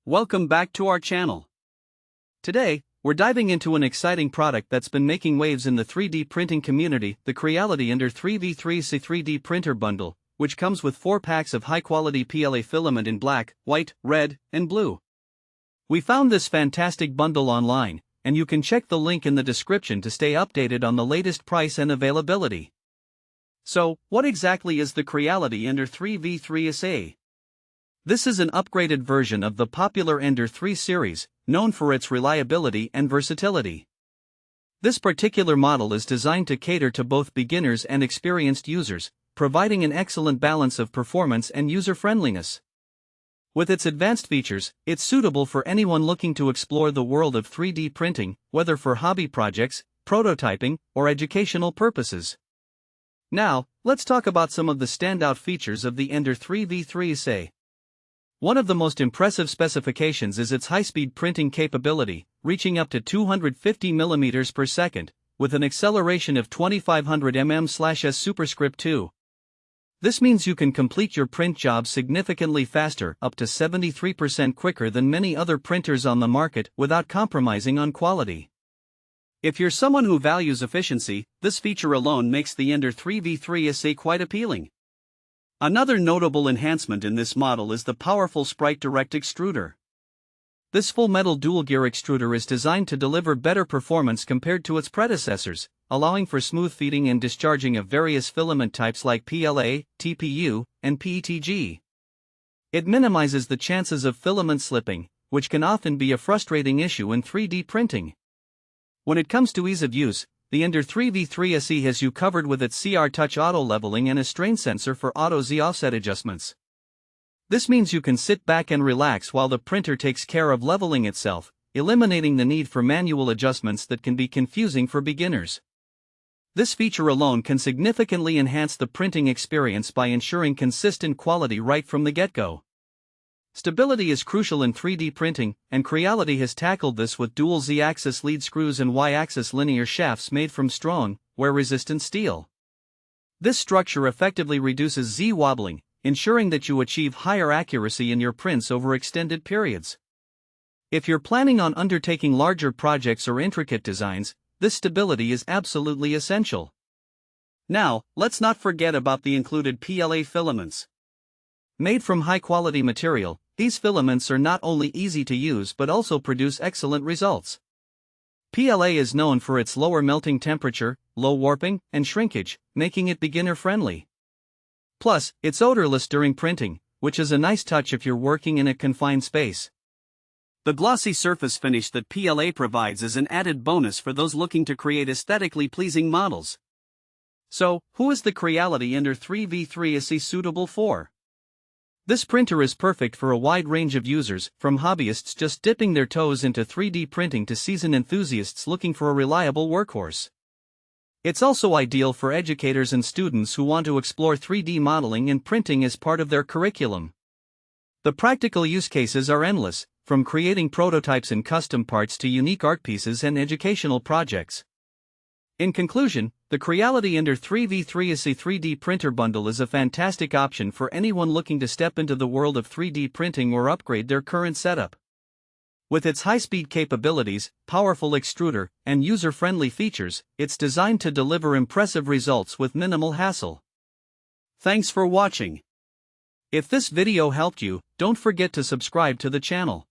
Welcome back to our channel. Today, we're diving into an exciting product that's been making waves in the 3D printing community, the Creality Ender 3v3C 3D printer bundle, which comes with 4 packs of high-quality PLA filament in black, white, red, and blue. We found this fantastic bundle online, and you can check the link in the description to stay updated on the latest price and availability. So, what exactly is the Creality Ender 3v3SA? This is an upgraded version of the popular Ender 3 series, known for its reliability and versatility. This particular model is designed to cater to both beginners and experienced users, providing an excellent balance of performance and user-friendliness. With its advanced features, it's suitable for anyone looking to explore the world of 3D printing, whether for hobby projects, prototyping, or educational purposes. Now, let's talk about some of the standout features of the Ender 3v3SA. One of the most impressive specifications is its high-speed printing capability, reaching up to 250 mm per second, with an acceleration of 2500 mm/s superscript 2. This means you can complete your print job significantly faster, up to 73% quicker than many other printers on the market, without compromising on quality. If you're someone who values efficiency, this feature alone makes the Ender 3v3SA quite appealing. Another notable enhancement in this model is the powerful Sprite direct extruder. This full-metal dual-gear extruder is designed to deliver better performance compared to its predecessors, allowing for smooth feeding and discharging of various filament types like PLA, TPU, and PETG. It minimizes the chances of filament slipping, which can often be a frustrating issue in 3D printing. When it comes to ease of use, the Ender 3v3SA has you covered with its CR Touch auto leveling and a strain sensor for auto Z offset adjustments. This means you can sit back and relax while the printer takes care of leveling itself, eliminating the need for manual adjustments that can be confusing for beginners. This feature alone can significantly enhance the printing experience by ensuring consistent quality right from the get-go. Stability is crucial in 3D printing, and Creality has tackled this with dual Z-axis lead screws and Y-axis linear shafts made from strong, wear-resistant steel. This structure effectively reduces Z-wobbling, ensuring that you achieve higher accuracy in your prints over extended periods. If you're planning on undertaking larger projects or intricate designs, this stability is absolutely essential. Now, let's not forget about the included PLA filaments. Made from high-quality material, these filaments are not only easy to use but also produce excellent results. PLA is known for its lower melting temperature, low warping, and shrinkage, making it beginner-friendly. Plus, it's odorless during printing, which is a nice touch if you're working in a confined space. The glossy surface finish that PLA provides is an added bonus for those looking to create aesthetically pleasing models. So, who is the Creality Ender 3v3SA suitable for? This printer is perfect for a wide range of users, from hobbyists just dipping their toes into 3D printing to seasoned enthusiasts looking for a reliable workhorse. It's also ideal for educators and students who want to explore 3D modeling and printing as part of their curriculum. The practical use cases are endless, from creating prototypes and custom parts to unique art pieces and educational projects. In conclusion, the Creality Ender 3v3SA 3D printer bundle is a fantastic option for anyone looking to step into the world of 3D printing or upgrade their current setup. With its high-speed capabilities, powerful extruder, and user-friendly features, it's designed to deliver impressive results with minimal hassle. Thanks for watching. If this video helped you, don't forget to subscribe to the channel.